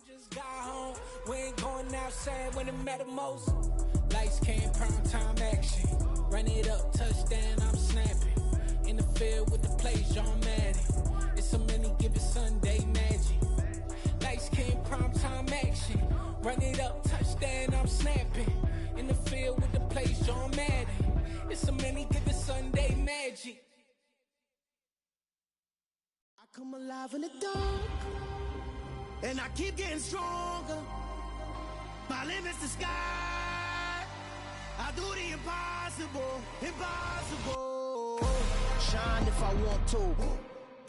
Just got home, we ain't going outside when it matter most. Lights came, prime time action. Run it up, touchdown, I'm snapping. In the field with the plays, John Madden. It's a many given Sunday magic. Lights came, prime time action. Run it up, touchdown, I'm snapping. In the field with the plays, John Madden. It's a many given Sunday magic. I come alive in the dark, and I keep getting stronger. My limit's the sky. I do the impossible, impossible. Shine if I want to.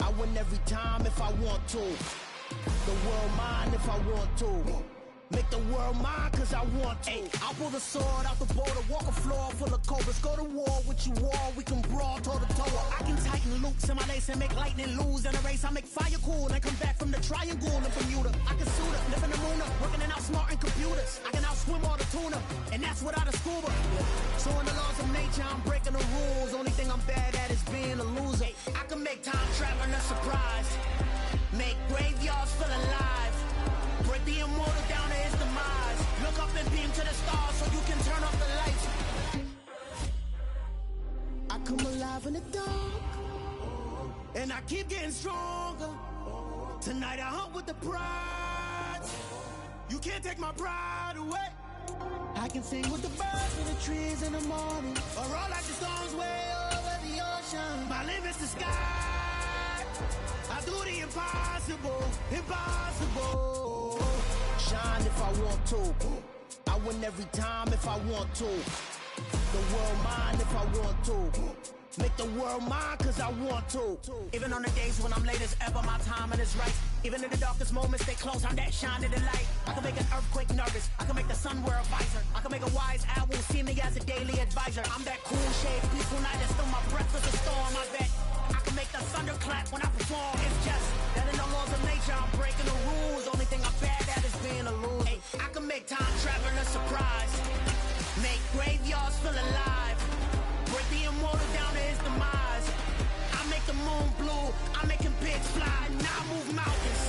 I win every time if I want to. The world mine if I want to. Make the world mine cause I want to. I'll pull the sword out the boulder, walk a floor full of cobras. Go to war with you all, we can brawl toe to toe. I can tighten loops in my lace and make lightning lose in a race. I make fire cool and come back from the triangle in Bermuda. I can suit up, live in the moon up, working and outsmarting computers. I can outswim all the tuna, and that's without a scuba. So in the laws of nature, I'm breaking the rules. Only thing I'm bad at is being a loser. I can make time traveling a surprise. Make graveyards feel alive. Break the immortal down to his demise. Look up and beam to the stars so you can turn off the lights. I come alive in the dark, and I keep getting stronger. Tonight I hunt with the pride. You can't take my pride away. I can sing with the birds in the trees in the morning, or roll like the storms way over the ocean. My limit's the sky. I do the impossible, impossible. Shine if I want to. I win every time if I want to. The world mine if I want to. Make the world mine cause I want to. Even on the days when I'm late as ever, my timing is right. Even in the darkest moments, stay close, I'm that shine in the light. I can make an earthquake nervous, I can make the sun wear a visor. I can make a wise owl see me as a daily advisor. I'm that cool shade, peaceful night, and still my breath is a storm, I bet. I can make the thunder clap when I perform. It's just that in the laws of nature, I'm breaking the rules. Only thing I'm bad at is being a loser. Hey, I can make time traveling a surprise. Make graveyards feel alive. Break the immortal down to his demise. I make the moon blue, I make him pigs fly. Now I move mountains.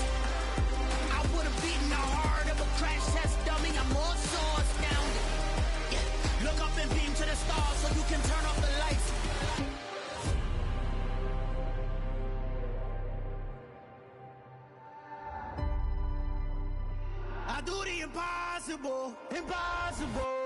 I would've beaten the heart of a crash test dummy. I'm more so astounded. Yeah. Look up and beam to the stars so you can turn off the lights. I do the impossible, impossible.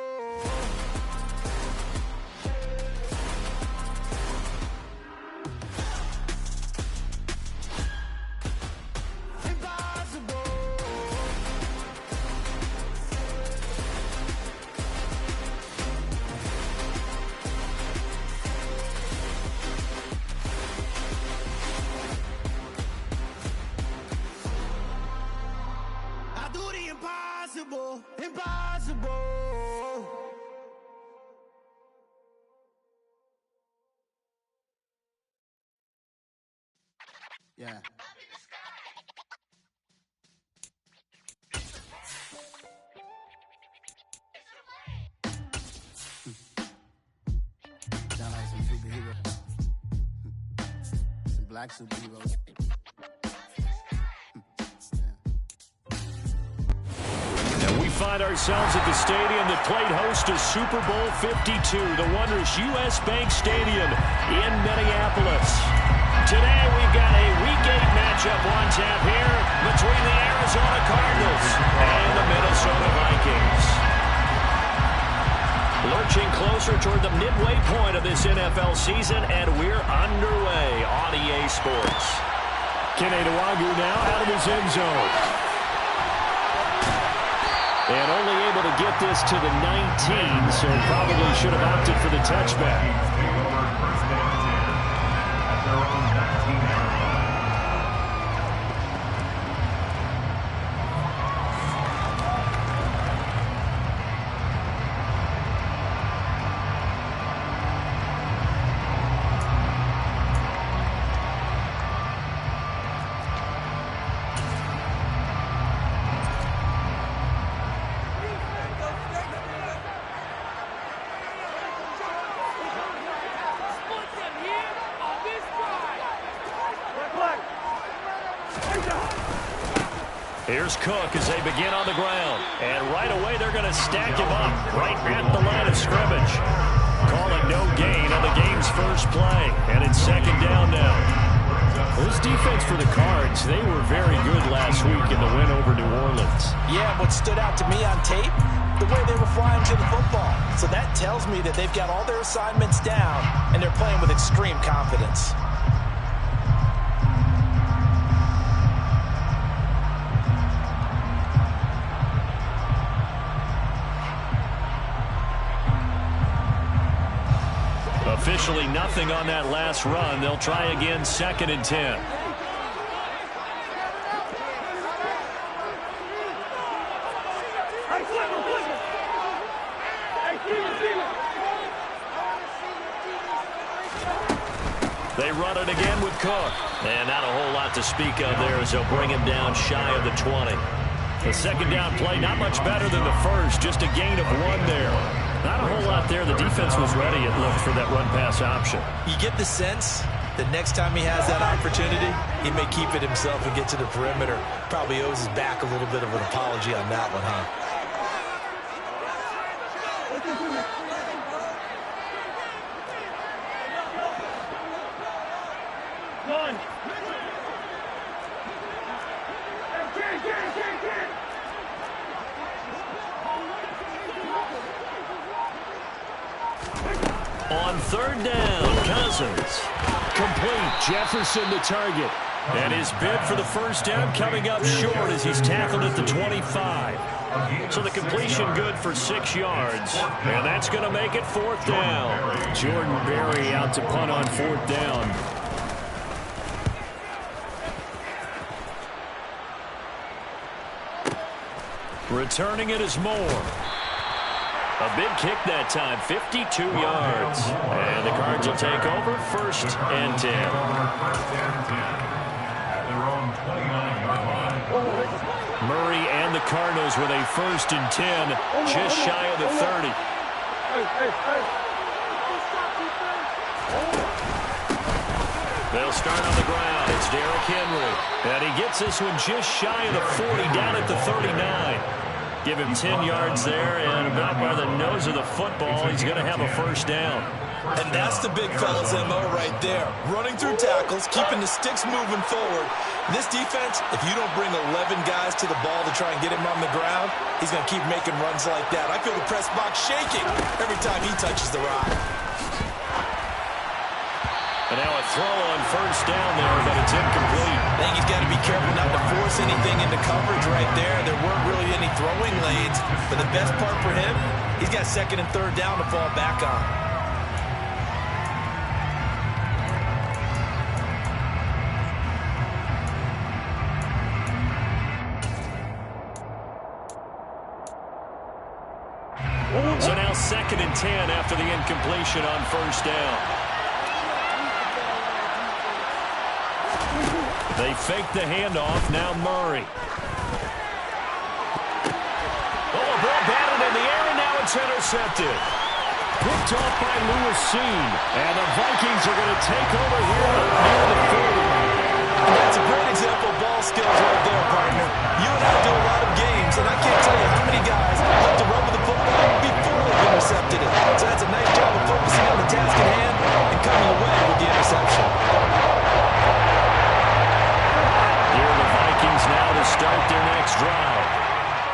Impossible, impossible. Yeah. Sound like some superheroes. Some black superheroes. Find ourselves at the stadium that played host to Super Bowl 52, the wondrous U.S. Bank Stadium in Minneapolis. Today we've got a Week 8 matchup on tap here between the Arizona Cardinals and the Minnesota Vikings. Lurching closer toward the midway point of this NFL season, and we're underway on EA Sports. Kene Nwangwu now out of his end zone. And only able to get this to the 19, so probably should have opted for the touchback. Here's Cook as they begin on the ground. And right away, they're going to stack him up right at the line of scrimmage. Call it no gain on the game's first play. And it's second down now. This defense for the Cards, they were very good last week in the win over New Orleans. Yeah, what stood out to me on tape, the way they were flying to the football. So that tells me that they've got all their assignments down, and they're playing with extreme confidence. Officially nothing on that last run. They'll try again, 2nd and 10. They run it again with Cook. And not a whole lot to speak of there as they'll bring him down shy of the 20. The second down play, not much better than the first, just a gain of 1 there. Not a whole lot there. The defense was ready, it looked, for that run-pass option. You get the sense that next time he has that opportunity, he may keep it himself and get to the perimeter. Probably owes his back a little bit of an apology on that one, huh? On 3rd down, Cousins. Complete. Jefferson the target. And his bid for the first down coming up short as he's tackled at the 25. So the completion good for 6 yards. And that's going to make it 4th down. Jordan Berry out to punt on 4th down. Returning it is Moore. A big kick that time, 52 yards. And the Cards will take over, 1st and 10. Murray and the Cardinals with a 1st and 10, just shy of the 30. They'll start on the ground. It's Derrick Henry. And he gets this one just shy of the 40, down at the 39. Give him 10 yards there, and about by the nose of the football, he's going to have a 1st down. And that's the big fella's MO right there. Running through tackles, keeping the sticks moving forward. This defense, if you don't bring 11 guys to the ball to try and get him on the ground, he's going to keep making runs like that. I feel the press box shaking every time he touches the rock. And now a throw on 1st down there, but it's incomplete. I think he's got to be careful not to force anything into coverage right there. There weren't really any throwing lanes, but the best part for him, he's got 2nd and 3rd down to fall back on. So now 2nd and 10 after the incompletion on 1st down. They fake the handoff. Now Murray. Oh, a ball batted in the air, and now it's intercepted. Picked off by Lewis Seen. And the Vikings are going to take over here near the 40. That's a great example of ball skills right there, partner. You and I do a lot of games, and I can't tell you how many guys like to run with the football before they've intercepted it. So that's a nice job of focusing on the task at hand and coming away with the interception. Now to start their next drive.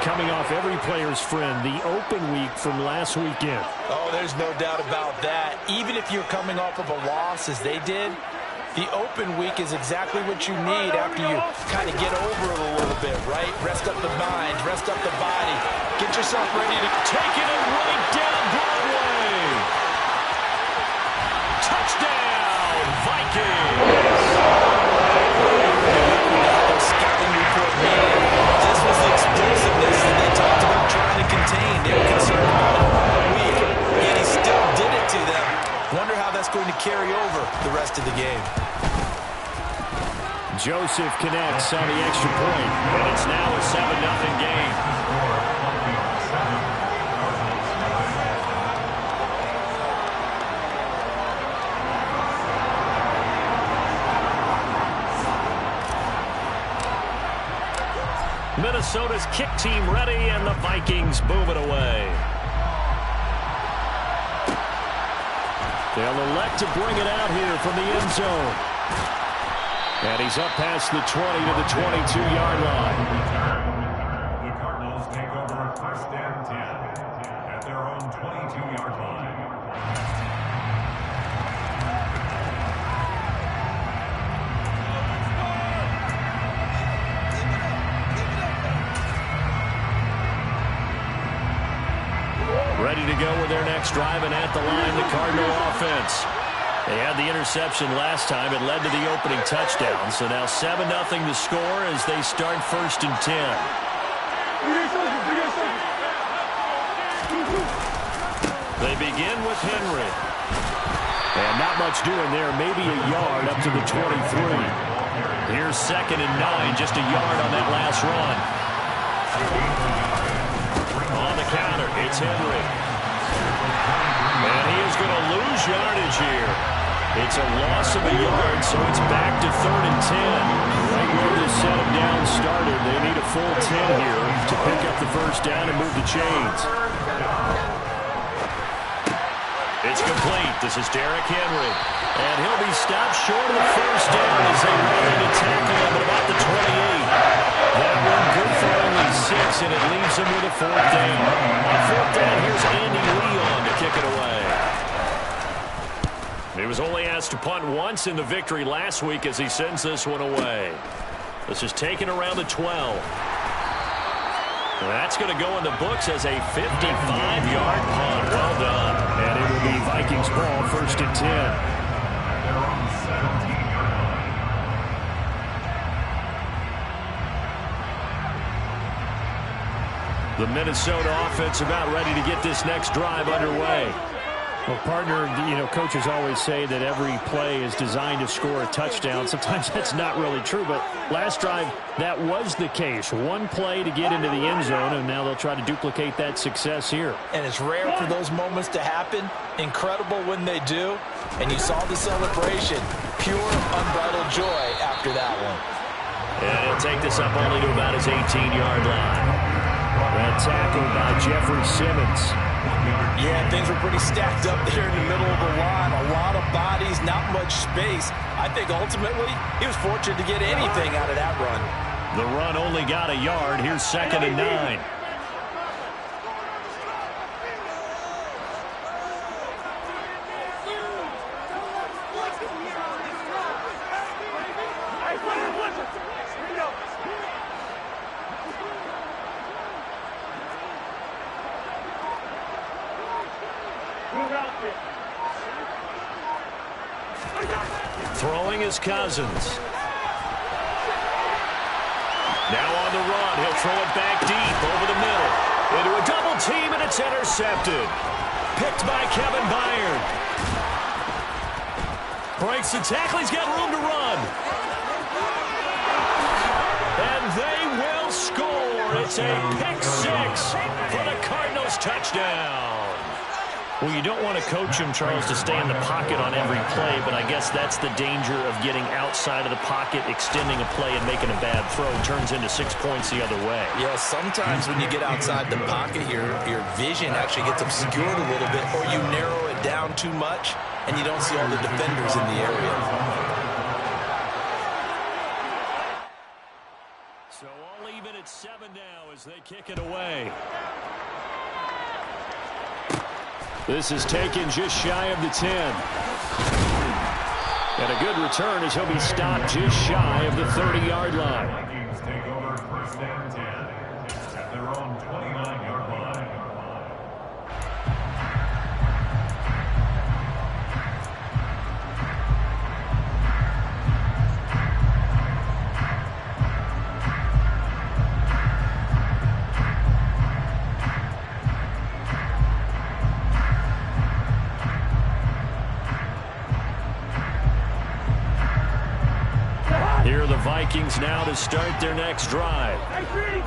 Coming off every player's friend, the open week from last weekend. Oh, there's no doubt about that. Even if you're coming off of a loss as they did, the open week is exactly what you need after you kind of get over it a little bit, right? Rest up the mind, rest up the body. Get yourself ready to take it right down Broadway. Touchdown, Vikings. Scouting report meeting. This was the explosiveness that they talked about trying to contain. They were concerned about it all week, yet he still did it to them. Wonder how that's going to carry over the rest of the game. Joseph connects on the extra point, and it's now a 7-0 game. Minnesota's kick team ready, and the Vikings boom it away. They'll elect to bring it out here from the end zone. And he's up past the 20 to the 22-yard line. The Cardinals take over first and 10 at their own 22-yard line. Ready to go with their next drive, and at the line, the Cardinal offense. They had the interception last time. It led to the opening touchdown. So now 7-0 to score as they start first and 10. They begin with Henry. And not much doing there. Maybe a yard up to the 23. Here's 2nd and 9. Just a yard on that last run. On the counter, it's Henry. And he is going to lose yardage here. It's a loss of a yard, so it's back to 3rd and 10. Right where this set of down started, they need a full 10 here to pick up the first down and move the chains. It's complete. This is Derrick Henry. And he'll be stopped short of the first down as they run to tackle him at about the 28. That one good for only 6, and it leaves him with a 4th down. On 4th down, here's Andy Leon to kick it away. He was only asked to punt once in the victory last week as he sends this one away. This is taken around the 12. That's going to go in the books as a 55-yard punt. Well done. And it will be Vikings ball, 1st and 10. The Minnesota offense about ready to get this next drive underway. Well, partner, coaches always say that every play is designed to score a touchdown. Sometimes that's not really true, but last drive, that was the case. One play to get into the end zone, and now they'll try to duplicate that success here. And it's rare for those moments to happen. Incredible when they do. And you saw the celebration. Pure, unbridled joy after that one. And he'll take this up only to about his 18-yard line. That tackle by Jeffrey Simmons. Yeah, things were pretty stacked up there in the middle of the line. A lot of bodies, not much space. I think ultimately he was fortunate to get anything out of that run. The run only got a yard. Here's 2nd and 9. Throwing is Cousins. Now on the run. He'll throw it back deep over the middle. Into a double team, and it's intercepted. Picked by Kevin Byard. Breaks the tackle. He's got room to run. And they will score. It's a pick 6 for the Cardinals touchdown. Well, you don't want to coach him, Charles, to stay in the pocket on every play, but I guess that's the danger of getting outside of the pocket, extending a play, and making a bad throw. It turns into 6 points the other way. Yeah, sometimes when you get outside the pocket, your vision actually gets obscured a little bit, or you narrow it down too much, and you don't see all the defenders in the area. So all even at 7 now as they kick it away. This is taken just shy of the 10. And a good return as he'll be stopped just shy of the 30-yard line. Vikings take over first and 10 at their own 29-yard line. Here are the Vikings now to start their next drive.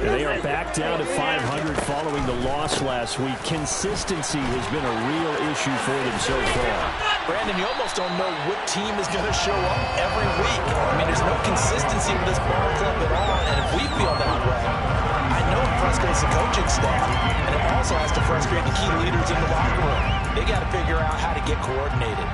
They are back down to 500 following the loss last week. Consistency has been a real issue for them so far. Brandon, you almost don't know what team is going to show up every week. I mean, there's no consistency with this ball club at all, and if we feel that way, key leaders in the locker room. They got to figure out how to get coordinated.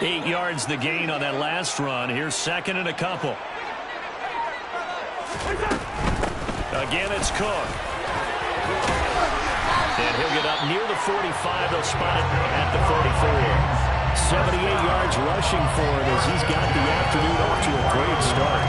Eight yards the gain on that last run. Here's second and a couple. Again, it's Cook. And he'll get up near the 45. They'll spot it at the 44. 78 yards rushing for him as he's got the afternoon off to a great start.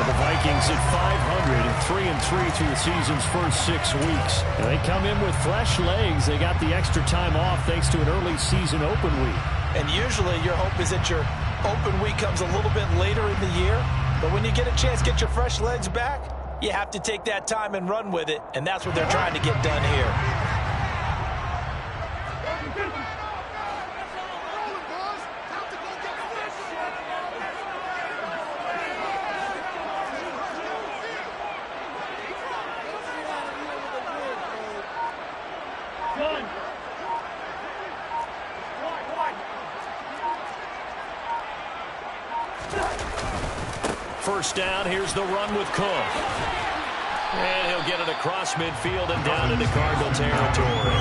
The Vikings at 500 and 3-3 through the season's first 6 weeks. And they come in with fresh legs. They got the extra time off thanks to an early season open week. And usually your hope is that your open week comes a little bit later in the year. But when you get a chance to get your fresh legs back, you have to take that time and run with it. And that's what they're trying to get done here. First down, here's the run with Cook. And he'll get it across midfield and down into Cardinal territory.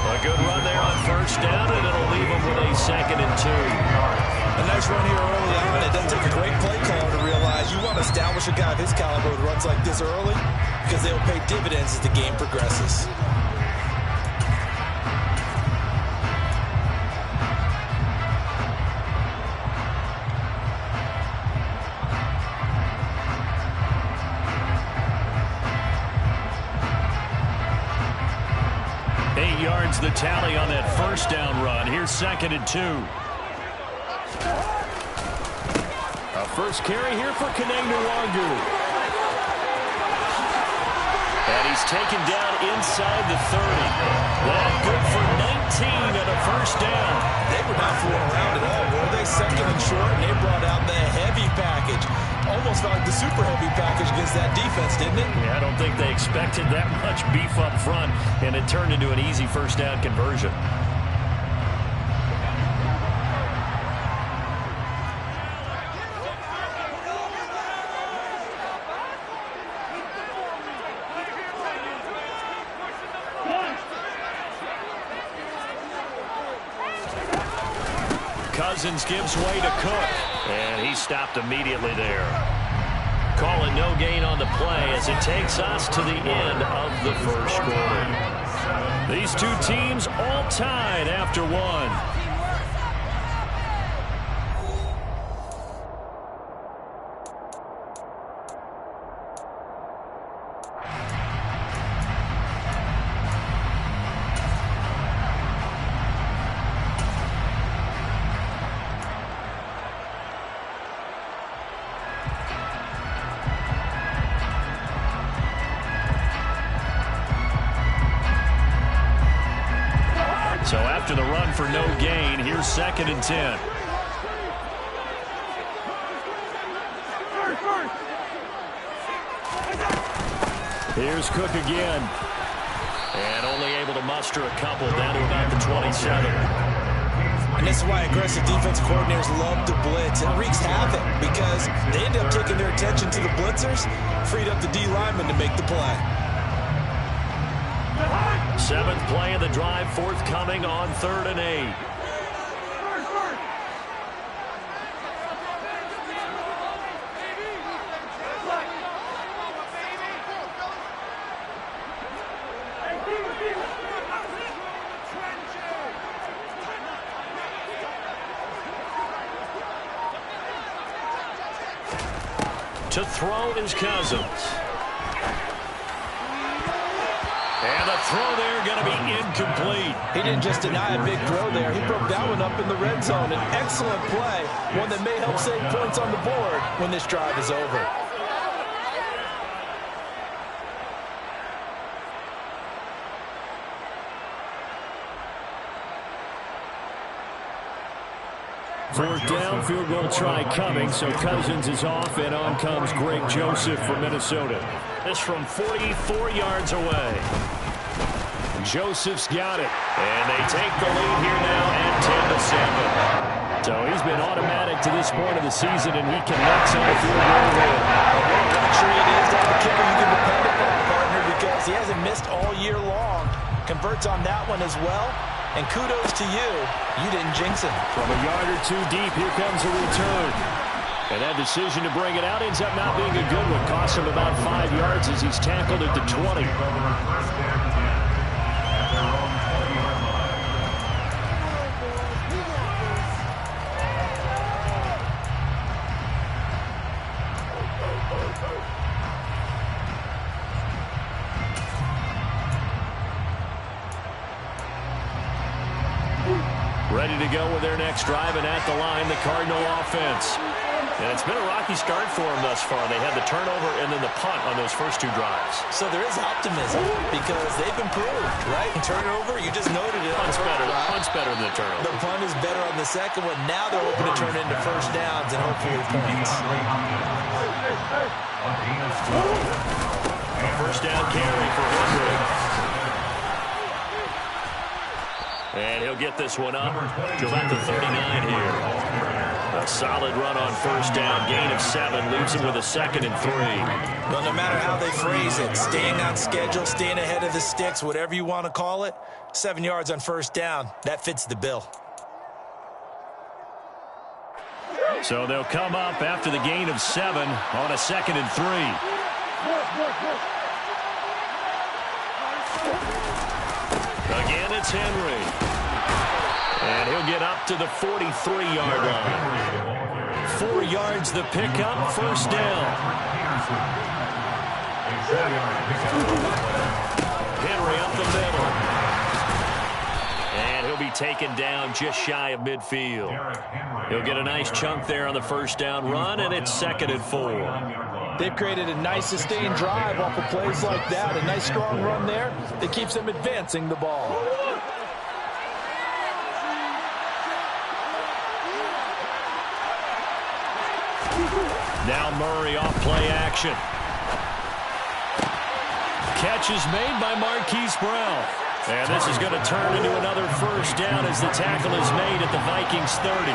A good run there on first down, and it'll leave him with a 2nd and 2. A nice run here early on. It doesn't take a great play caller to realize you want to establish a guy of his caliber with runs like this early because they'll pay dividends as the game progresses. The tally on that first down run. Here's 2nd and 2. A first carry here for Kaneng-Nwangu. And he's taken down inside the 30. That good for 19 and a first down. They were not fooling around at all, were they? 2nd and short, and they brought out the heavy package. Almost like the super heavy package against that defense, didn't it? Yeah, I don't think they expected that much beef up front, and it turned into an easy first down conversion. Cousins gives way to Cook, and he stopped immediately there. Call it no gain on the play as it takes us to the end of the first quarter. These two teams all tied after one. So after the run for no gain, here's 2nd and 10. Here's Cook again. And only able to muster a couple down to about the 27. And this is why aggressive defensive coordinators love to blitz. It wreaks havoc because they end up taking their attention to the blitzers, freed up the D lineman to make the play. 7th play of the drive forthcoming on 3rd and 8. To throw is Cousins. And the throw there going to be incomplete. He didn't just deny a big throw there. He broke that one up in the red zone. An excellent play, one that may help save points on the board when this drive is over. Fourth down, field goal try coming, so Cousins is off, and on comes Greg Joseph from Minnesota. This from 44 yards away. Joseph's got it. And they take the lead here now at 10-7. So he's been automatic to this point of the season, and he connects on the field goal there. Luxury it is to have a kicker you can depend upon, partner, because he hasn't missed all year long. Converts on that one as well. And kudos to you. You didn't jinx him. From a yard or two deep, here comes a return. And that decision to bring it out ends up not being a good one. Costs him about 5 yards as he's tackled at the 20. Ready to go with their next drive, and at the line, the Cardinal offense. And it's been a rocky start for them thus far. They had the turnover and then the punt on those first 2 drives. So there is optimism because they've improved, right? Turnover, you just noted it. Punt's better than the turnover. The punt is better on the second one. Now they're hoping to turn it into first downs and hopefully points. A first down carry for Henry. And he'll get this one up to about the 39 here. A solid run on first down. Gain of 7 leaves him with a 2nd and 3. Well, no matter how they phrase it, staying on schedule, staying ahead of the sticks, whatever you want to call it, 7 yards on first down, that fits the bill. So they'll come up after the gain of 7 on a 2nd and 3. Again, it's Henry. And he'll get up to the 43-yard line. 4 yards the pickup, first down. Henry up the middle. And he'll be taken down just shy of midfield. He'll get a nice chunk there on the first down run, and it's 2nd and 4. They've created a nice sustained drive off of plays like that. A nice strong run there that keeps them advancing the ball. Now Murray off play action. Catch is made by Marquise Brown. And this is going to turn into another first down as the tackle is made at the Vikings 30.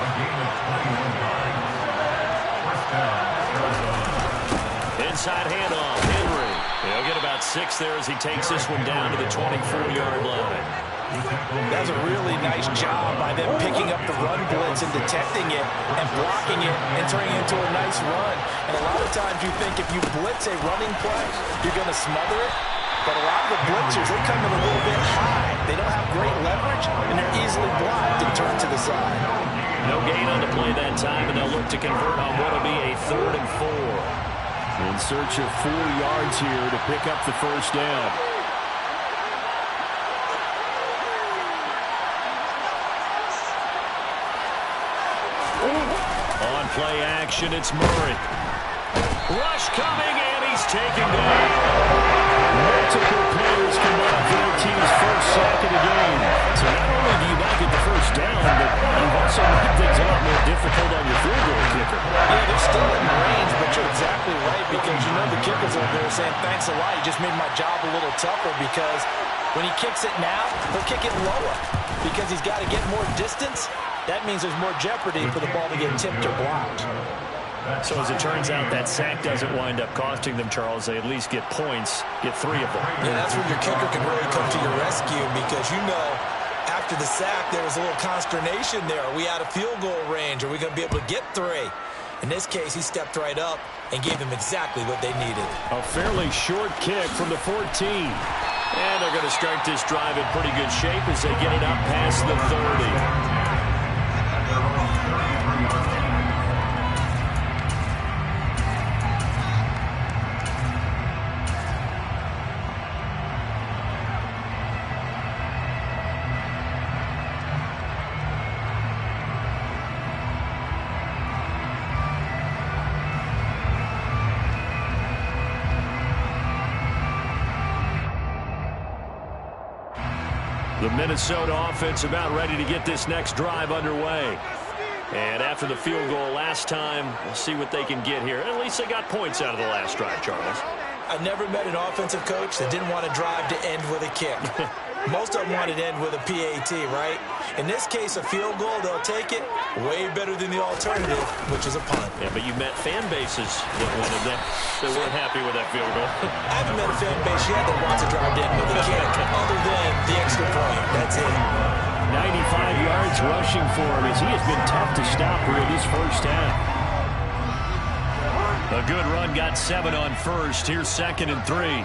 Inside handoff, Henry. He'll get about 6 there as he takes this one down to the 24-yard line. That's a really nice job by them picking up the run blitz and detecting it and blocking it and turning it into a nice run. And a lot of times you think if you blitz a running play, you're going to smother it. But a lot of the blitzers, they come in a little bit high. They don't have great leverage, and they're easily blocked and turned to the side. No gain on the play that time, and they'll look to convert on what will be a 3rd and 4. In search of 4 yards here to pick up the first down. On play action, it's Murray. Rush coming, and he's taken down. Multiple players combined for their team's first sack of the game. So not only do you not get the first down, but you've also made things a lot more difficult on your field goal kicker. Yeah, they're still in range, but you're exactly right because you know the kickers over there saying, thanks a lot, you just made my job a little tougher because when he kicks it now, he'll kick it lower because he's got to get more distance. That means there's more jeopardy for the ball to get tipped or blocked. So as it turns out, that sack doesn't wind up costing them, Charles. They at least get points, get 3 of them. Yeah, that's when your kicker can really come to your rescue because you know after the sack there was a little consternation there. Are we out of field goal range? Are we going to be able to get 3? In this case, he stepped right up and gave them exactly what they needed. A fairly short kick from the 14. And they're going to start this drive in pretty good shape as they get it up past the 30. The Minnesota offense about ready to get this next drive underway. And after the field goal last time, we'll see what they can get here. At least they got points out of the last drive, Charles. I never met an offensive coach that didn't want to drive to end with a kick. Most of them wanted to end with a PAT, right? In this case, a field goal, they'll take it way better than the alternative, which is a punt. Yeah, but you met fan bases that wanted that. They weren't happy with that field goal. I haven't met a fan base yet that wants to drive to end with a kick, other than the extra point. That's it. 95 yards rushing for him as he has been tough to stop here this first half. A good run got 7 on first. Here's 2nd and 3.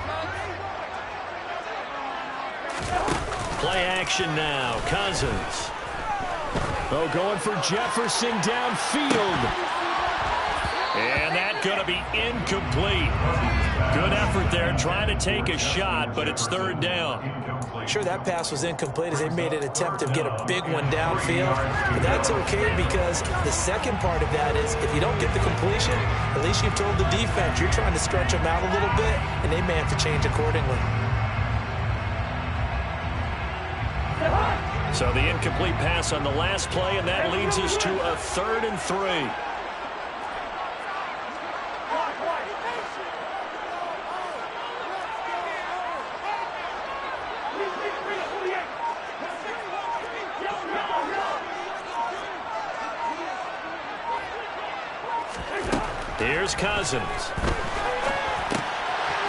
Play action now. Cousins. Oh, going for Jefferson downfield. And that's going to be incomplete. Good effort there trying to take a shot, but it's 3rd down. Sure, that pass was incomplete as they made an attempt to get a big one downfield. But that's okay because the second part of that is if you don't get the completion, at least you've told the defense you're trying to stretch them out a little bit, and they may have to change accordingly. So the incomplete pass on the last play, and that leads us to a 3rd and 3. Here's Cousins.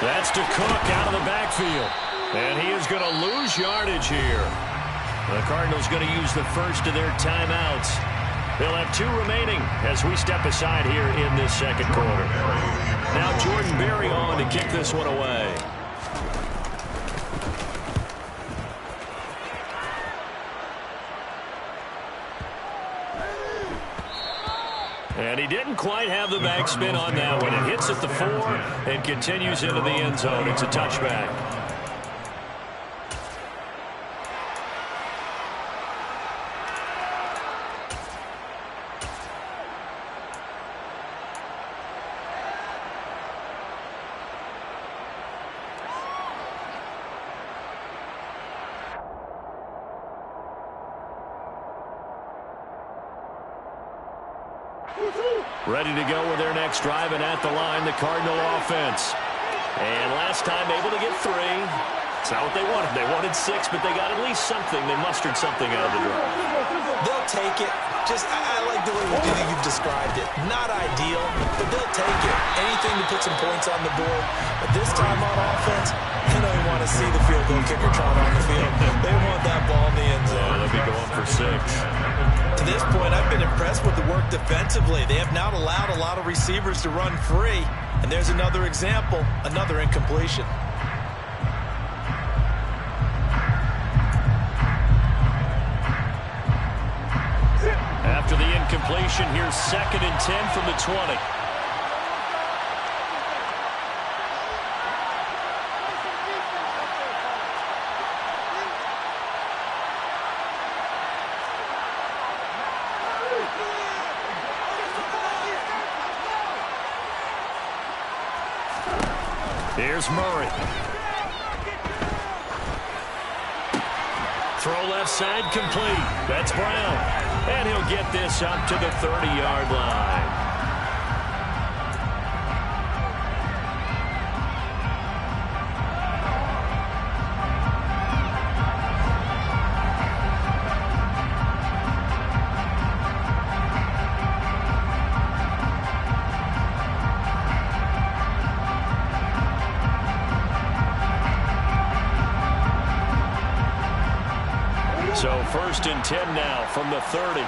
That's to Cook out of the backfield. And he is going to lose yardage here. The Cardinals going to use the first of their timeouts. They'll have 2 remaining as we step aside here in this second quarter. Now Jordan Berry on to kick this one away. And he didn't quite have the backspin on that one. It hits at the 4 and continues into the end zone. It's a touchback. Ready to go with their next drive, and at the line, the Cardinal offense. And last time able to get 3. It's not what they wanted. They wanted 6, but they got at least something. They mustered something out of the drive. They'll take it. I like the way you've described it. Not ideal, but they'll take it. Anything to put some points on the board. But this time on offense, they don't even want to see the field goal kicker trot on the field. They want that ball in the end zone. Yeah, they'll be going for 6. To this point, I've been impressed with the work defensively. They have not allowed a lot of receivers to run free. And there's another example, another incompletion. After the incompletion, here's 2nd and 10 from the 20. Here's Murray. Throw left side complete. That's Brown. And he'll get this up to the 30-yard line. So 1st and 10 now from the 30.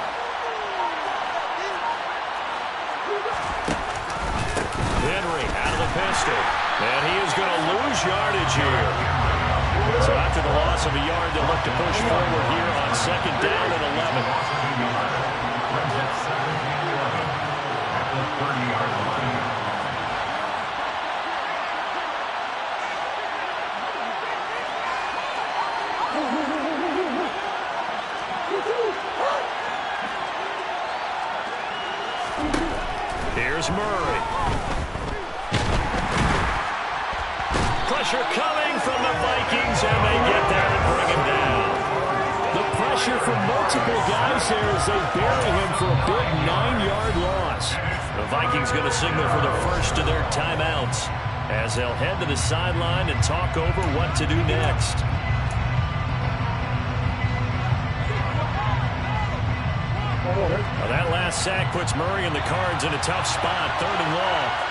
Henry out of the pistol. And he is going to lose yardage here. So after the loss of a yard, they'll look to push forward here on 2nd down and 11. Here's Murray. Pressure coming from the Vikings, and they get there and bring him down. The pressure from multiple guys there as they bury him for a big 9-yard loss. The Vikings going to signal for the first of their timeouts as they'll head to the sideline and talk over what to do next. Well, that last sack puts Murray and the Cards in a tough spot, 3rd and long.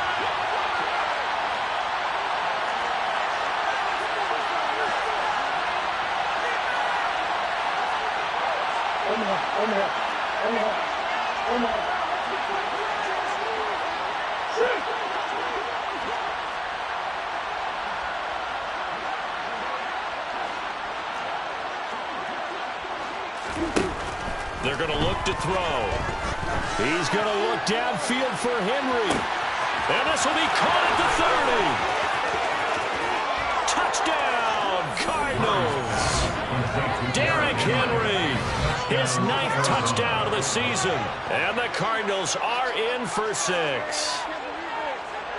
They're going to look to throw. He's going to look downfield for Henry. And this will be caught at the 30. Touchdown, Cardinals. Derrick Henry, his 9th touchdown of the season. And the Cardinals are in for 6.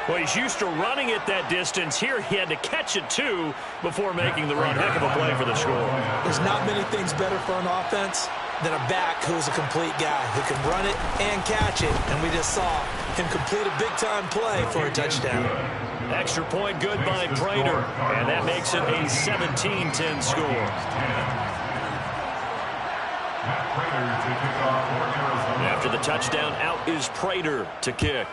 Well, he's used to running it that distance. Here he had to catch it, too, before making the run. Heck of a play for the score. There's not many things better for an offense than a back who's a complete guy who can run it and catch it. And we just saw him complete a big-time play for a touchdown. Extra point good by Prater, and that makes it a 17-10 score. After the touchdown, out is Prater to kick.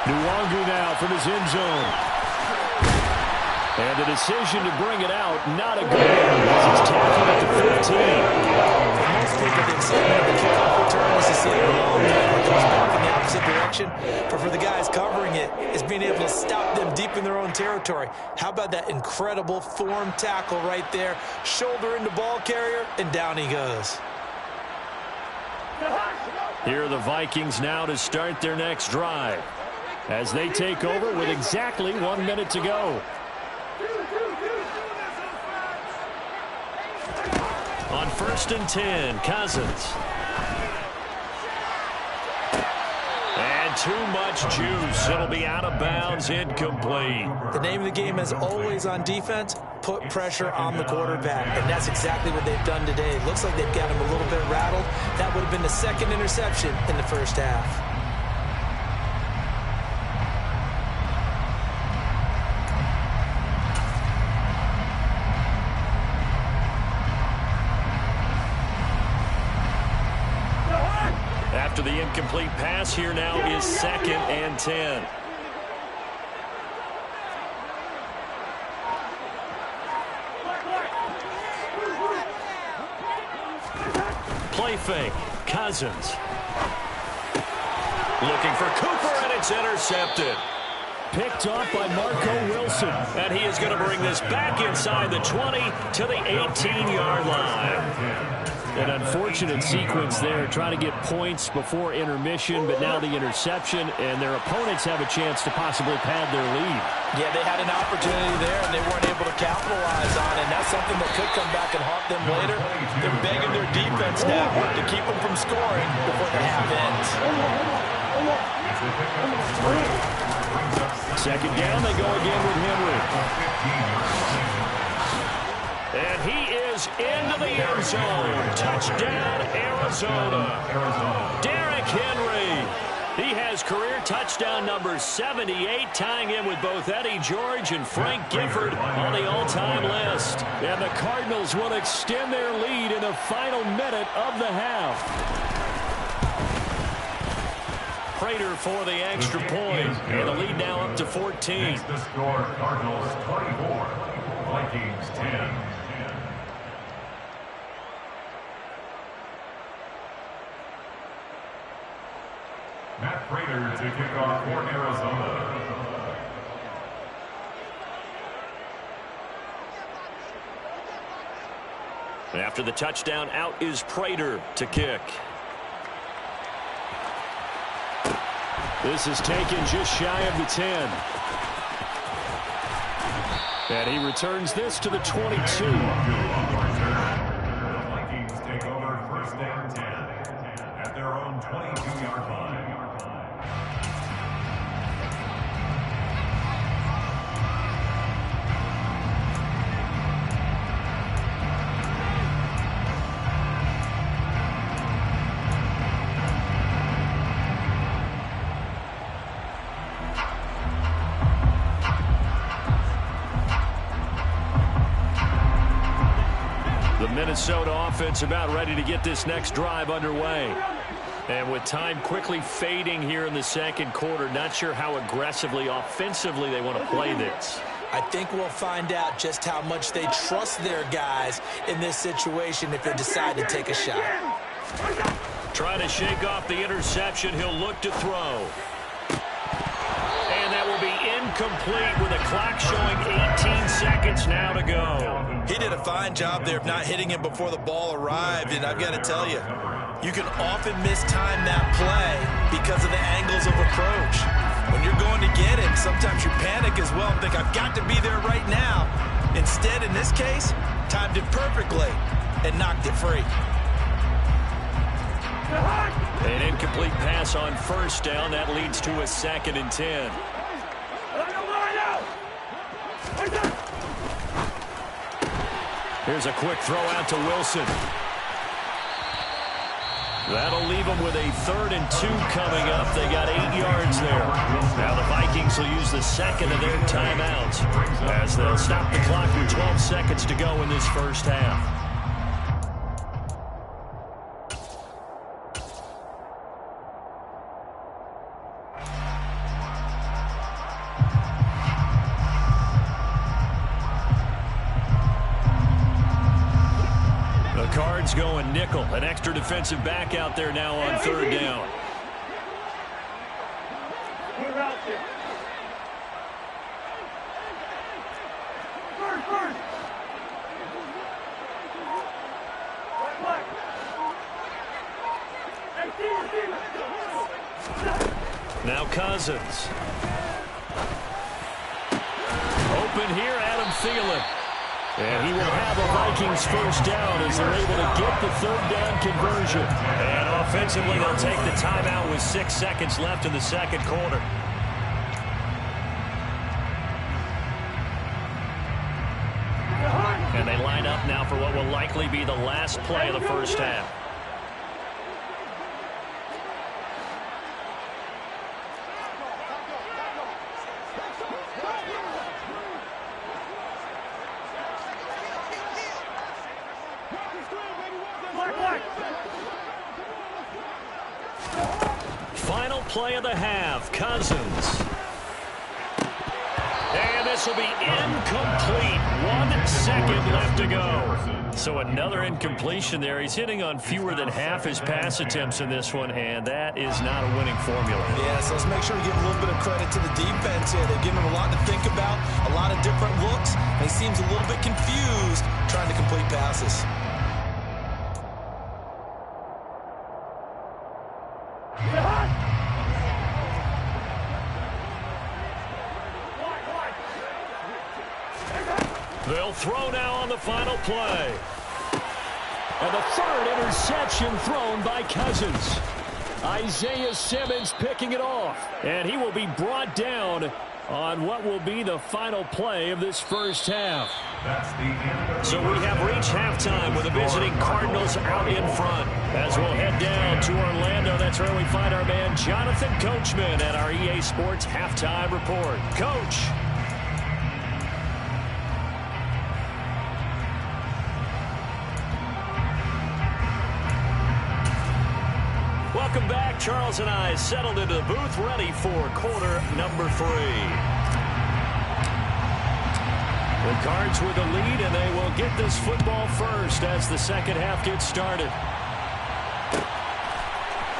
Nwangu now from his end zone. And the decision to bring it out, not a good one, as he's tackled at the 15. For most people, the excitement of the kickoff return was to see it long. It goes back in the opposite direction. But for the guys covering it, is being able to stop them deep in their own territory. How about that incredible form tackle right there? Shoulder into ball carrier, and down he goes. Here are the Vikings now to start their next drive, as they take over with exactly 1 minute to go. On 1st and 10, Cousins. And too much juice. It'll be out of bounds, incomplete. The name of the game is always on defense, put pressure on the quarterback. And that's exactly what they've done today. Looks like they've got him a little bit rattled. That would have been the 2nd interception in the first half. After the incomplete pass, here now is 2nd and 10. Play fake. Cousins. Looking for Cooper, and it's intercepted. Picked off by Marco Wilson. And he is going to bring this back inside the 20 to the 18-yard line. An unfortunate sequence there, trying to get points before intermission, but now the interception, and their opponents have a chance to possibly pad their lead. Yeah, they had an opportunity there, and they weren't able to capitalize on it, and that's something that could come back and haunt them later. They're begging their defense now to keep them from scoring before the half ends. 2nd down, they go again with Henry. And he is into the end zone. Touchdown, Arizona. Derrick Henry. He has career touchdown number 78, tying him with both Eddie George and Frank Gifford on the all-time list. And the Cardinals will extend their lead in the final minute of the half. Prater for the extra point. And the lead now up to 14. Makes the score Cardinals 24, Vikings 10. Matt Prater to kick off for Arizona. After the touchdown, out is Prater to kick. This is taken just shy of the 10. And he returns this to the 22. The Vikings take over 1st and 10 at their own 22-yard line. Minnesota offense about ready to get this next drive underway. And with time quickly fading here in the second quarter, not sure how aggressively, offensively they want to play this. I think we'll find out just how much they trust their guys in this situation if they decide to take a shot. Trying to shake off the interception. He'll look to throw. And that will be incomplete with a clock showing 18 seconds now to go. He did a fine job there of not hitting him before the ball arrived, and I've got to tell you, you can often mistime that play because of the angles of approach. When you're going to get him, sometimes you panic as well and think, I've got to be there right now. Instead, in this case, timed it perfectly and knocked it free. An incomplete pass on first down. That leads to a 2nd and 10. Here's a quick throw out to Wilson. That'll leave them with a 3rd and 2 coming up. They got 8 yards there. Now the Vikings will use the second of their timeouts as they'll stop the clock with 12 seconds to go in this first half. Cards going nickel. An extra defensive back out there now on 3rd down. Now Cousins. Open here, Adam Thielen. And he will have a Vikings first down as they're able to get the 3rd down conversion. And offensively, they'll take the timeout with 6 seconds left in the second quarter. And they line up now for what will likely be the last play of the first half. Final play of the half, Cousins. And this will be incomplete. 1 second left to go. So another incompletion there. He's hitting on fewer than half his pass attempts in this one, and that is not a winning formula. Yeah, so let's make sure we give a little bit of credit to the defense here. They've given him a lot to think about, a lot of different looks, and he seems a little bit confused trying to complete passes. They'll throw now on the final play. And the 3rd interception thrown by Cousins. Isaiah Simmons picking it off. And he will be brought down on what will be the final play of this first half. So we have reached halftime with the visiting Cardinals out in front. As we'll head down to Orlando, that's where we find our man Jonathan Coachman at our EA Sports Halftime Report. Coach. Welcome back. Charles and I settled into the booth, ready for quarter number 3. The Cards with the lead, and they will get this football first as the second half gets started.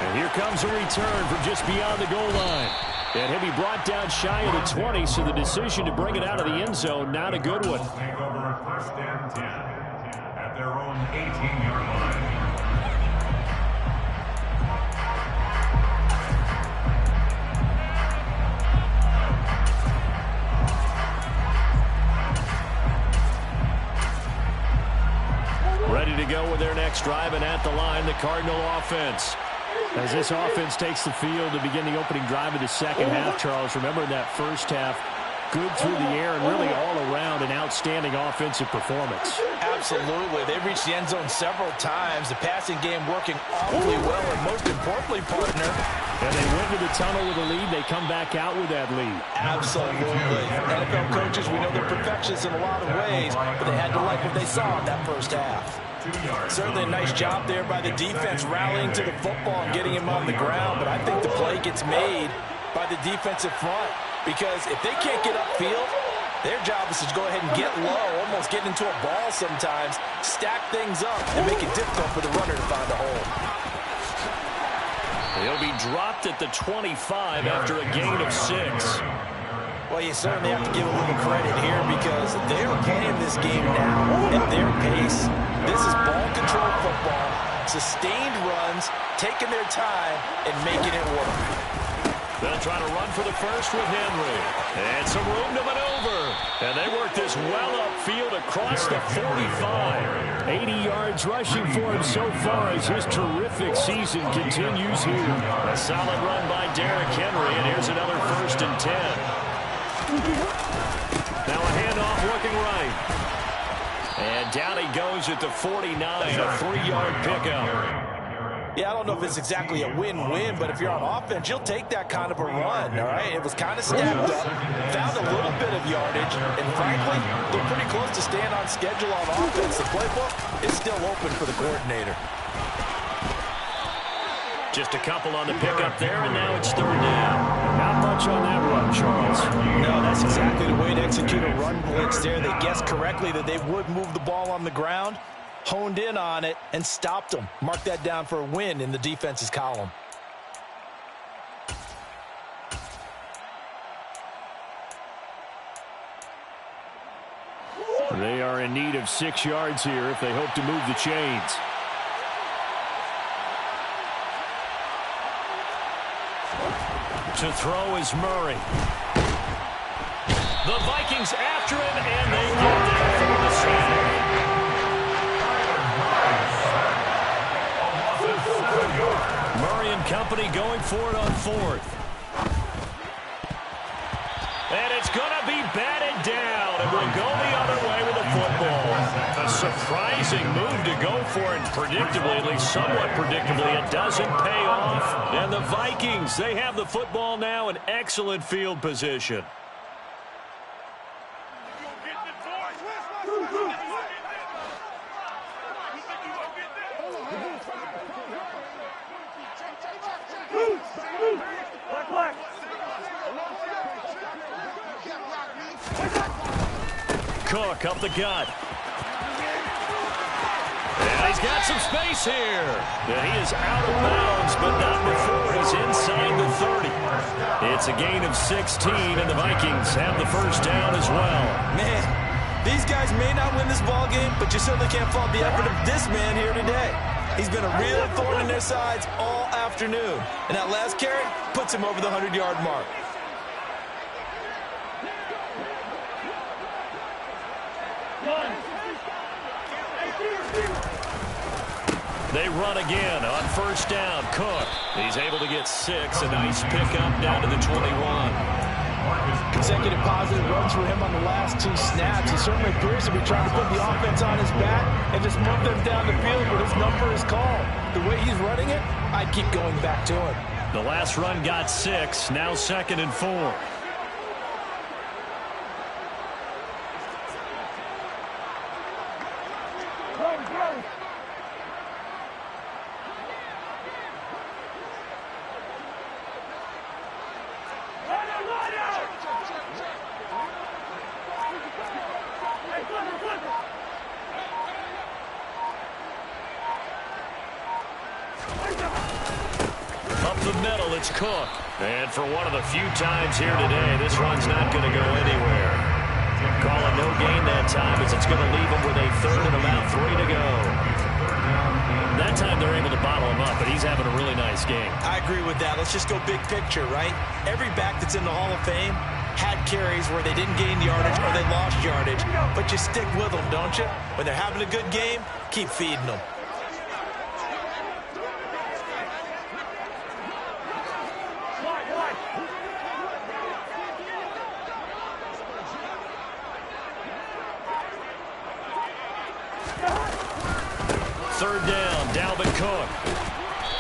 And here comes a return from just beyond the goal line. And he'll be brought down shy of the 20, so the decision to bring it out of the end zone, not a good one. Take over 1st and 10 at their own 18-yard line. Ready to go with their next drive, and at the line, the Cardinal offense. As this offense takes the field to begin the opening drive of the second half, Charles, remember in that first half, good through the air and really all around an outstanding offensive performance. Absolutely. They've reached the end zone several times. The passing game working awfully well, and most importantly, partner. And they went to the tunnel with a lead. They come back out with that lead. Absolutely. NFL coaches, we know they're perfectionists in a lot of ways, but they had to like what they saw in that first half. Certainly a nice job there by the defense rallying to the football and getting him on the ground, but I think the play gets made by the defensive front because if they can't get upfield, their job is to go ahead and get low, almost get into a ball sometimes, stack things up, and make it difficult for the runner to find a hole. He'll be dropped at the 25 after a gain of 6. Well, you certainly have to give a little credit here because they are playing this game now at their pace. This is ball control football, sustained runs, taking their time, and making it work. They'll try to run for the first with Henry. And some room to maneuver. And they work this well upfield across the 45. 80 yards rushing for him so far as his terrific season continues here. A solid run by Derrick Henry, and here's another 1st and 10. Now a handoff looking right. And down he goes at the 49, a 3-yard pickup. Yeah, I don't know if it's exactly a win-win, but if you're on offense, you'll take that kind of a run, all right? It was kind of stacked up, found a little bit of yardage, and frankly, they're pretty close to staying on schedule on offense. The playbook is still open for the coordinator. Just a couple on the pickup there, and now it's 3rd down. Not much on that run, Charles. No, that's exactly the way to execute a run blitz there. They guessed correctly that they would move the ball on the ground, honed in on it, and stopped them. Mark that down for a win in the defense's column. They are in need of 6 yards here if they hope to move the chains. To throw is Murray. The Vikings after him, and they get there for the sack. Murray and company going for it on 4th. And it's going to be batted down, and we'll go the other way with the football. A surprising move to go for it, predictably, at least somewhat predictably, it doesn't pay off. And the Vikings, they have the football now in excellent field position. Cook up the gut. And he's got some space here. And he is out of bounds, but not before he's inside the 30. It's a gain of 16, and the Vikings have the 1st down as well. Man, these guys may not win this ball game, but you certainly can't fault the effort of this man here today. He's been a real thorn in their sides all afternoon. And that last carry puts him over the 100-yard mark. They run again on 1st down. Cook. He's able to get 6. A nice pickup down to the 21. Consecutive positive runs for him on the last 2 snaps. He certainly appears to be trying to put the offense on his back and just move them down the field, but his number is called. The way he's running it, I'd keep going back to him. The last run got 6. Now 2nd and 4. It's Cook. And for one of the few times here today, this run's not going to go anywhere. Call it no gain that time as it's going to leave him with a 3rd and about 3 to go. That time they're able to bottle him up, but he's having a really nice game. I agree with that. Let's just go big picture, right? Every back that's in the Hall of Fame had carries where they didn't gain yardage or they lost yardage, but you stick with them, don't you? When they're having a good game, keep feeding them.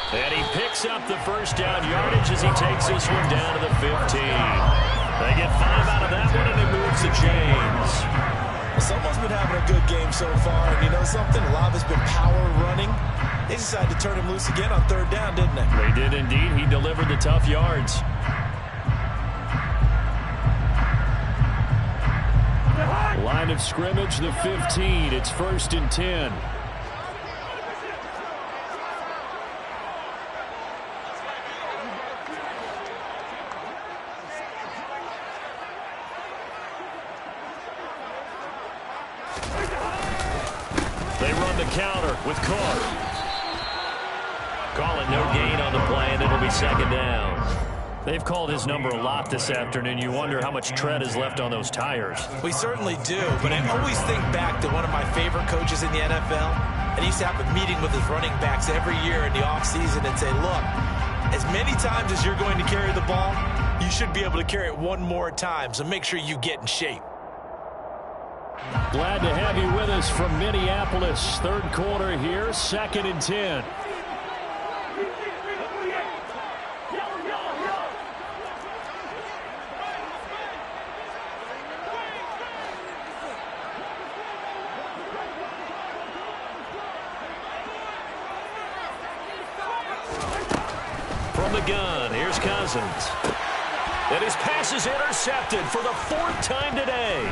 And he picks up the 1st down yardage as he takes this one down to the 15. They get 5 out of that one, and it moves the chains. Someone's been having a good game so far, and you know something? A lot of it's been power running. They decided to turn him loose again on third down, didn't they? They did indeed. He delivered the tough yards. Line of scrimmage, the 15. It's 1st and 10. They run the counter with Carr. Calling no gain on the play, and it'll be 2nd down. They've called his number a lot this afternoon. You wonder how much tread is left on those tires. We certainly do, but I always think back to one of my favorite coaches in the NFL, and he used to have a meeting with his running backs every year in the offseason and say, look, as many times as you're going to carry the ball, you should be able to carry it one more time, so make sure you get in shape. Glad to have you with us from Minneapolis. 3rd quarter here, 2nd and 10. From the gun, here's Cousins. And his pass is intercepted for the 4th time today.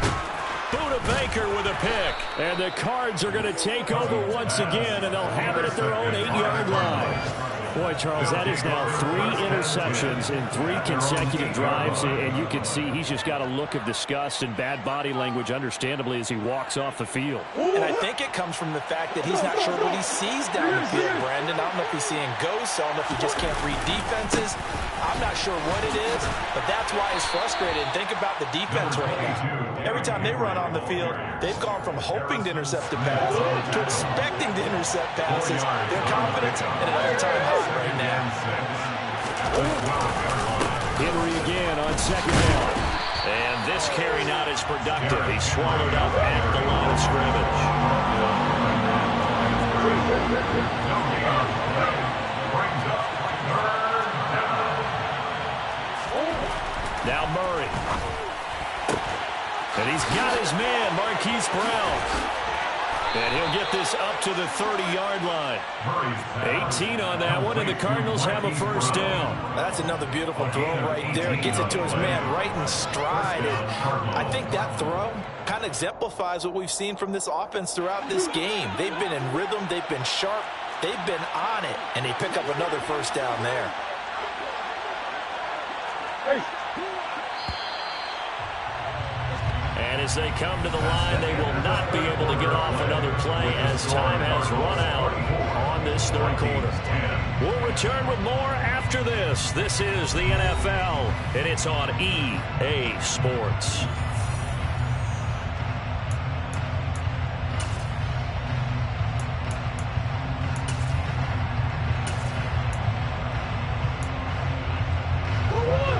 Buda Baker with a pick. And the Cards are going to take over once again, and they'll have it at their own 8-yard line. Boy, Charles, that is now 3 interceptions in 3 consecutive drives, and you can see he's just got a look of disgust and bad body language, understandably, as he walks off the field. And I think it comes from the fact that he's not sure what he sees down the field, Brandon. I don't know if he's seeing ghosts. I don't know if he just can't read defenses. I'm not sure what it is, but that's why he's frustrated. And think about the defense right now. Every time they run on the field, they've gone from hoping to intercept a pass to expecting to intercept passes. Their confidence at an all-time high right now. Henry again on 2nd down. And this carry not as productive. He's swallowed up at the line of scrimmage. Now Murray. And he's got his man, Marquise Brown. And he'll get this up to the 30-yard line. 18 on that one, and the Cardinals have a 1st down. That's another beautiful throw right there. Gets it to his man right in stride. And I think that throw kind of exemplifies what we've seen from this offense throughout this game. They've been in rhythm. They've been sharp. They've been on it. And they pick up another 1st down there. And as they come to the line, they will not be able to get off another play as time has run out on this 3rd quarter. We'll return with more after this. This is the NFL, and it's on EA Sports.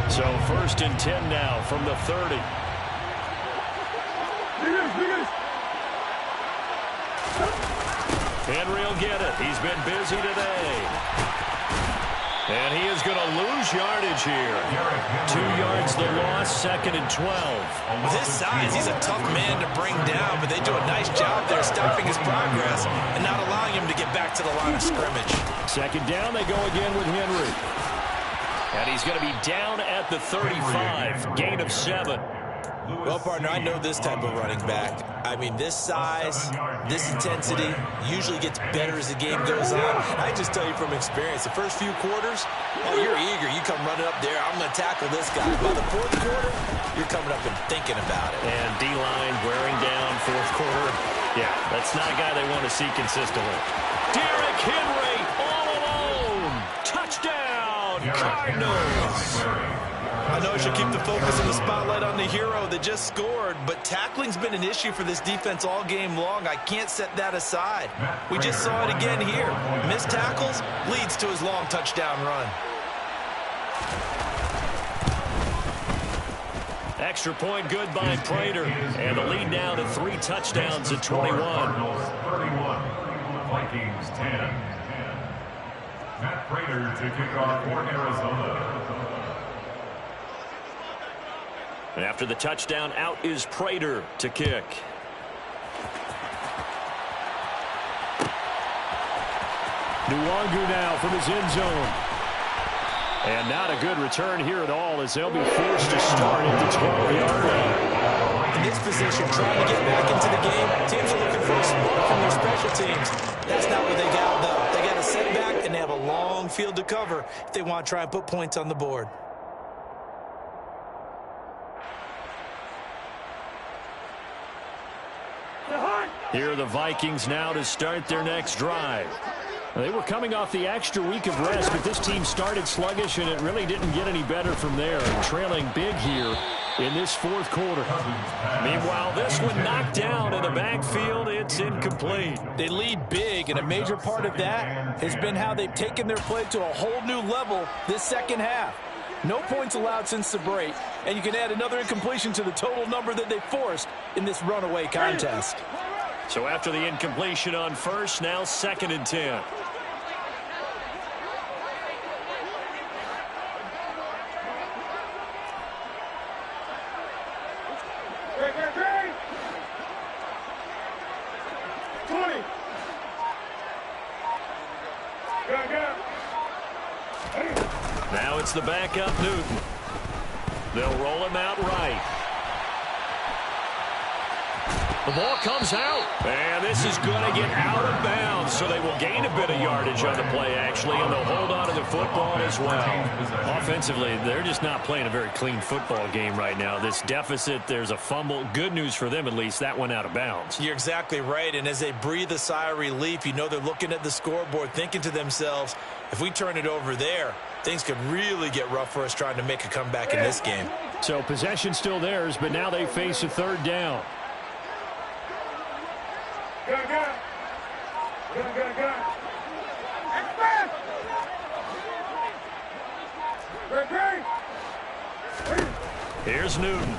So 1st and 10 now from the 30. Henry will get it. He's been busy today. And he is going to lose yardage here. 2 yards the loss, 2nd and 12. With his size, he's a tough man to bring down, but they do a nice job there stopping his progress and not allowing him to get back to the line of scrimmage. 2nd down, they go again with Henry. And he's going to be down at the 35, gain of 7. Well, partner, I know this type of running back. I mean, this size, this intensity usually gets better as the game goes on. I just tell you from experience, the first few quarters, oh, you're eager. You come running up there, I'm going to tackle this guy. By the 4th quarter, you're coming up and thinking about it. And D-line wearing down 4th quarter. Yeah, that's not a guy they want to see consistently. Derrick Henry all alone. Touchdown, Cardinals. I know I should keep the focus and the spotlight on the hero that just scored, but tackling's been an issue for this defense all game long. I can't set that aside. We just saw it again here. Missed tackles leads to his long touchdown run. Extra point good by Prater. And the lead now to 3 touchdowns at 21. Vikings 10. Matt Prater to kick off for Arizona. And after the touchdown, out is Prater to kick. Nwangu now from his end zone. And not a good return here at all as they'll be forced to start at the 12-yard line. In this position, trying to get back into the game, teams are looking for a spark from their special teams. That's not what they got, though. They got a setback, and they have a long field to cover if they want to try and put points on the board. Here are the Vikings now to start their next drive. They were coming off the extra week of rest, but this team started sluggish, and it really didn't get any better from there. Trailing big here in this fourth quarter. Meanwhile, this one knocked down in the backfield. It's incomplete. They lead big, and a major part of that has been how they've taken their play to a whole new level this second half. No points allowed since the break, and you can add another incompletion to the total number that they forced in this runaway contest. So after the incompletion on first, now 2nd and 10. Now it's the backup Newton. They'll roll him out right. The ball comes out, and this is going to get out of bounds, so they will gain a bit of yardage on the play, actually, and they'll hold on to the football as well. Offensively, they're just not playing a very clean football game right now. This deficit, there's a fumble. Good news for them, at least. That went out of bounds. You're exactly right, and as they breathe a sigh of relief, you know they're looking at the scoreboard, thinking to themselves, if we turn it over there, things could really get rough for us trying to make a comeback in this game. So possession still theirs, but now they face a 3rd down. Here's Newton.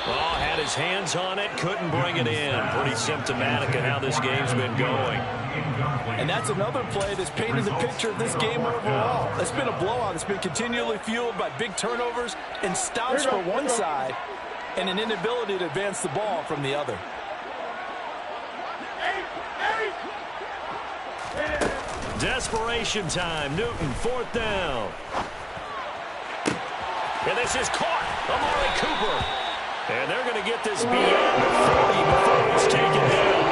Oh, had his hands on it, couldn't bring it in. Pretty symptomatic of how this game's been going. And that's another play that's painted the picture of this game overall. It's been a blowout. It's been continually fueled by big turnovers and stops for one side and an inability to advance the ball from the other. Desperation time. Newton, 4th down. And this is caught. Amari Cooper. And they're going to get this beyond the 40 before it's taken down.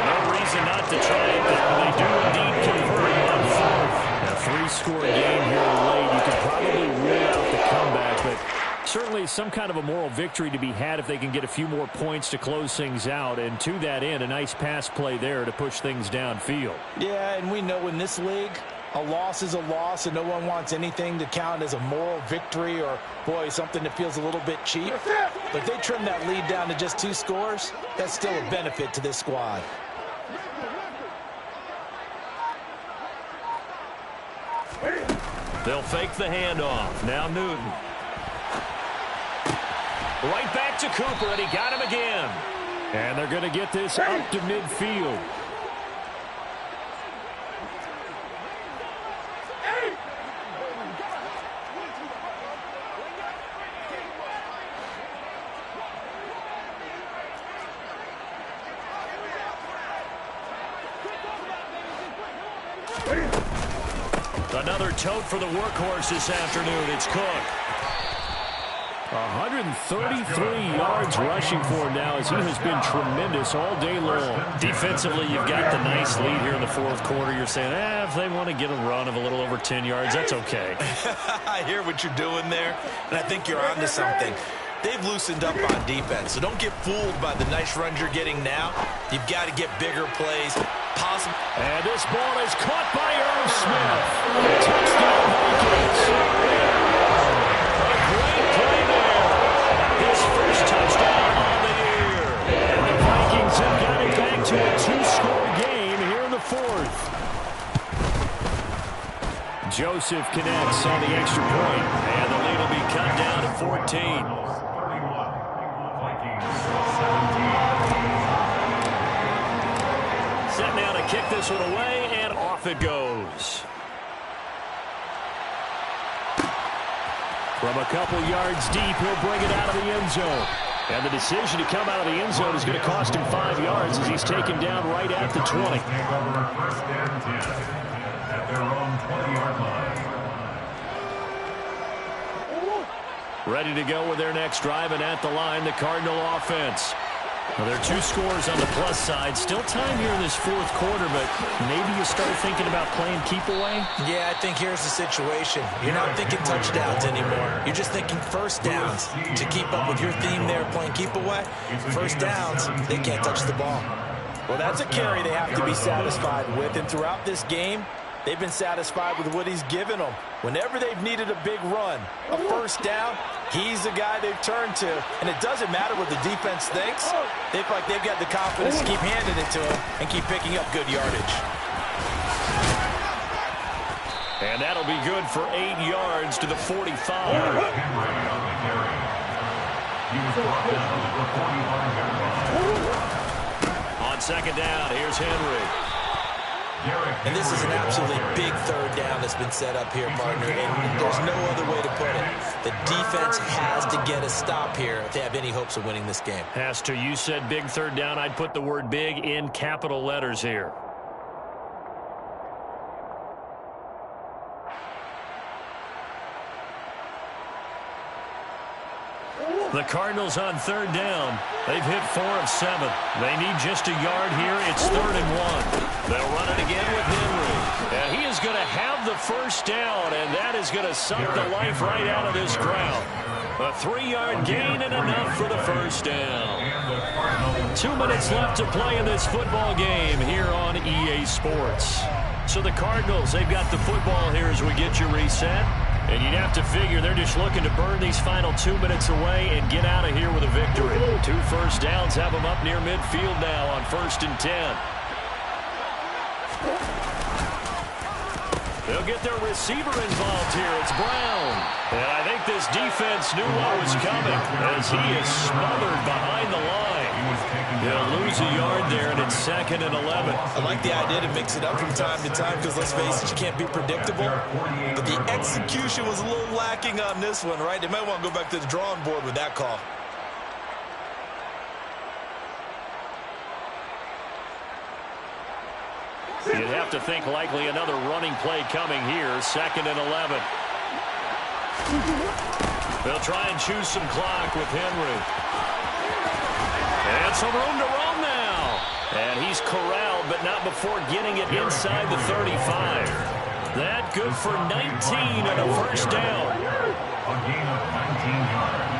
No reason not to try it there. They do indeed convert on 4th. A 3-score game here late. You could probably rule out the comeback, but certainly some kind of a moral victory to be had if they can get a few more points to close things out. And to that end, a nice pass play there to push things downfield. Yeah, and we know in this league, a loss is a loss, and no one wants anything to count as a moral victory or, boy, something that feels a little bit cheap. But if they trim that lead down to just 2 scores, that's still a benefit to this squad. They'll fake the handoff. Now Newton. Right back to Cooper, and he got him again. And they're going to get this up to midfield. Another tote for the workhorse this afternoon. It's Cook. 133 yards rushing for him now as he has been tremendous all day long. Defensively, you've got the nice lead here in the 4th quarter. You're saying, if they want to get a run of a little over 10 yards, that's okay. I hear what you're doing there, and I think you're onto something. They've loosened up on defense, so don't get fooled by the nice runs you're getting now. You've got to get bigger plays. And this ball is caught by Irv Smith. Touchdown Vikings. A great play there. His first touchdown on the year. And the Vikings have got it back to a 2-score game here in the 4th. Joseph connects on the extra point, and the lead will be cut down to 14. Set now to kick this one away, and off it goes. From a couple yards deep, he'll bring it out of the end zone. And the decision to come out of the end zone is going to cost him 5 yards as he's taken down right at the 20. First and 10 at their own 20-yard line. Ready to go with their next drive, and at the line, the Cardinal offense. Well, there are 2 scores on the plus side. Still time here in this fourth quarter, but maybe you start thinking about playing keep away? Yeah, I think here's the situation. You're not thinking touchdowns anymore. You're just thinking first downs. To keep up with your theme there, playing keep away, first downs, they can't touch the ball. Well, that's a carry they have to be satisfied with, and throughout this game, they've been satisfied with what he's given them. Whenever they've needed a big run, a first down, he's the guy they've turned to. And it doesn't matter what the defense thinks. They feel like they've got the confidence to keep handing it to him and keep picking up good yardage. And that'll be good for 8 yards to the 45. On second down, here's Henry. And this is an absolutely big third down that's been set up here, partner, and there's no other way to put it. The defense has to get a stop here if they have any hopes of winning this game. Pastor, you said big third down. I'd put the word big in capital letters here. The Cardinals on third down. They've hit 4 of 7. They need just a yard here. It's 3rd and 1. They'll run it again with Henry. And he is going to have the first down, and that is going to suck the life right out of this crowd. A 3-yard gain and enough for the first down. 2 minutes left to play in this football game here on EA Sports. So the Cardinals, they've got the football here as we get you reset. And you'd have to figure they're just looking to burn these final 2 minutes away and get out of here with a victory. 2 first downs have them up near midfield now on 1st and 10. They'll get their receiver involved here. It's Brown. And I think this defense knew what was coming as he is smothered behind the line. They'll lose a yard there, and it's 2nd and 11. I like the idea to mix it up from time to time because, let's face it, you can't be predictable. But the execution was a little lacking on this one, right? They might want to go back to the drawing board with that call. You'd have to think likely another running play coming here. 2nd and 11. They'll try and choose some clock with Henry. And some room to run now. And he's corralled, but not before getting it inside the 35. That good for 19 and a first down. A gain of 19 yards.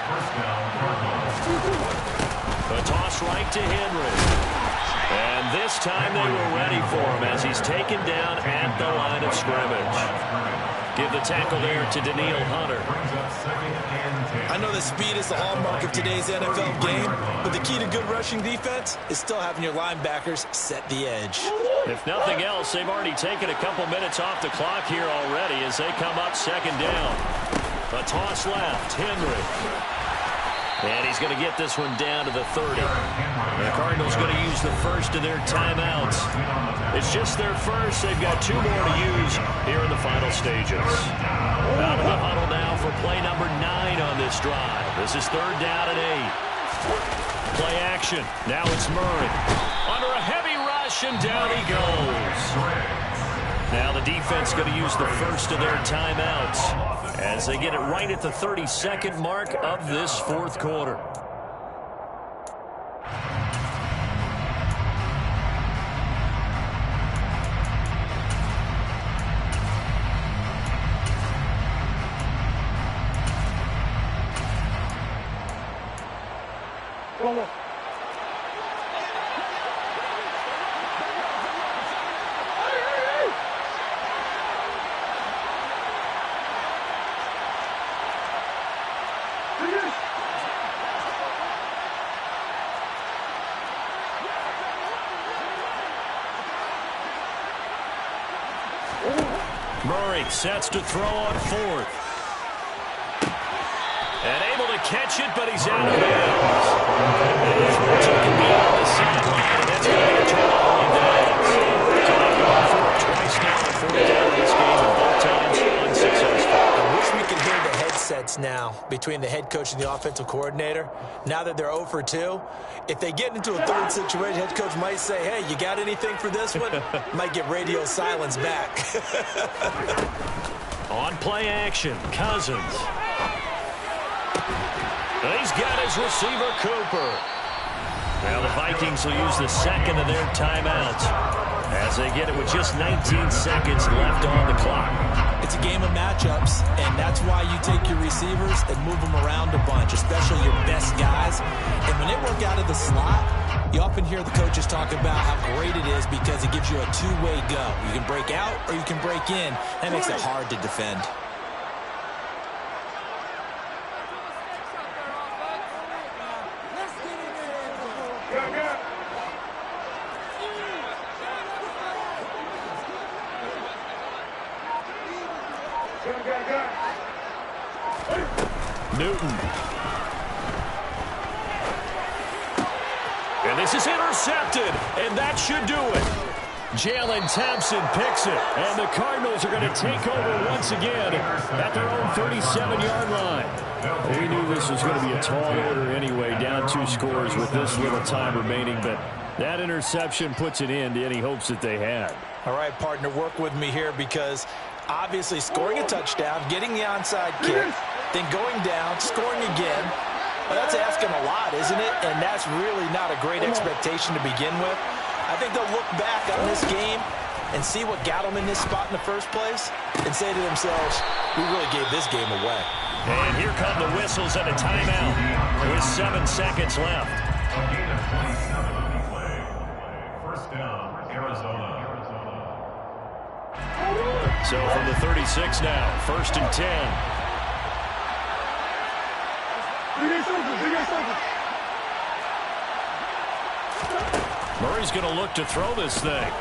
First down, Cardinals. A toss right to Henry. And this time they were ready for him as he's taken down at the line of scrimmage. Give the tackle there to Daniil Hunter. I know that speed is the hallmark of today's NFL game, but the key to good rushing defense is still having your linebackers set the edge. If nothing else, they've already taken a couple minutes off the clock here already as they come up 2nd down. A toss left, Henry. And he's going to get this one down to the 30. The Cardinals going to use the first of their timeouts. It's just their first. They've got 2 more to use here in the final stages. Out of the huddle now for play number 9 on this drive. This is 3rd down and 8. Play action. Now it's Murray. Under a heavy rush, and down he goes. Now the defense going to use the first of their timeouts as they get it right at the 32nd mark of this 4th quarter. Murray sets to throw on 4th. And able to catch it, but he's out of bounds. And he can be on the sideline, and that's going to be a turnover on downs. So they've gone for it twice now on 4th down in this game, and both times unsuccessful. I wish we could hear the headsets now between the head coach and the offensive coordinator. Now that they're 0 for 2, if they get into a third situation, head coach might say, hey, you got anything for this one? Might get radio silence back. On play action, Cousins. He's got his receiver, Cooper. Well, the Vikings will use the second of their timeouts as they get it with just 19 seconds left on the clock. It's a game of matchups, and that's why you take your receivers and move them around a bunch, especially your best guys. And when they work out of the slot, you often hear the coaches talk about how great it is because it gives you a two-way go. You can break out or you can break in. That makes it hard to defend. Newton. And this is intercepted, and that should do it. Jalen Thompson picks it, and the Cardinals are going to take over once again at their own 37-yard line. We knew this was going to be a tall order anyway, down 2 scores with this little time remaining, but that interception puts an end to any hopes that they had. All right, partner, work with me here because obviously scoring a touchdown, getting the onside kick, then going down, scoring again. Well, that's asking a lot, isn't it? And that's really not a great expectation to begin with. I think they'll look back on this game and see what got them in this spot in the first place and say to themselves, we really gave this game away. And here come the whistles and a timeout with 7 seconds left. First down, Arizona. So from the 36 now, 1st and 10. Murray's going to look to throw this thing.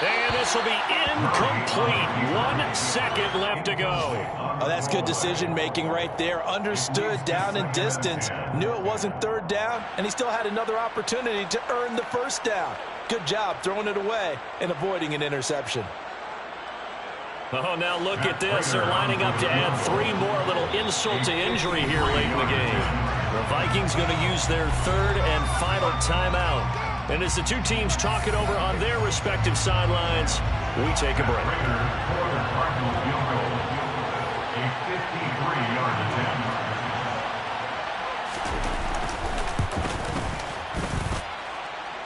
And this will be incomplete. 1 second left to go. Oh, that's good decision-making right there. Understood down and distance. Knew it wasn't 3rd down, and he still had another opportunity to earn the 1st down. Good job throwing it away and avoiding an interception. Oh, now look at this. They're lining up to add 3 more, little insult to injury here late in the game. The Vikings going to use their 3rd and final timeout. And as the 2 teams talk it over on their respective sidelines, we take a break. A 53-yard attempt.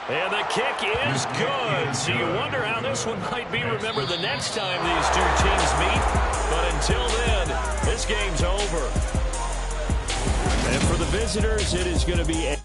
And the kick is good. So you wonder how this one might be remembered the next time these 2 teams meet. But until then, this game's over. And for the visitors, it is going to be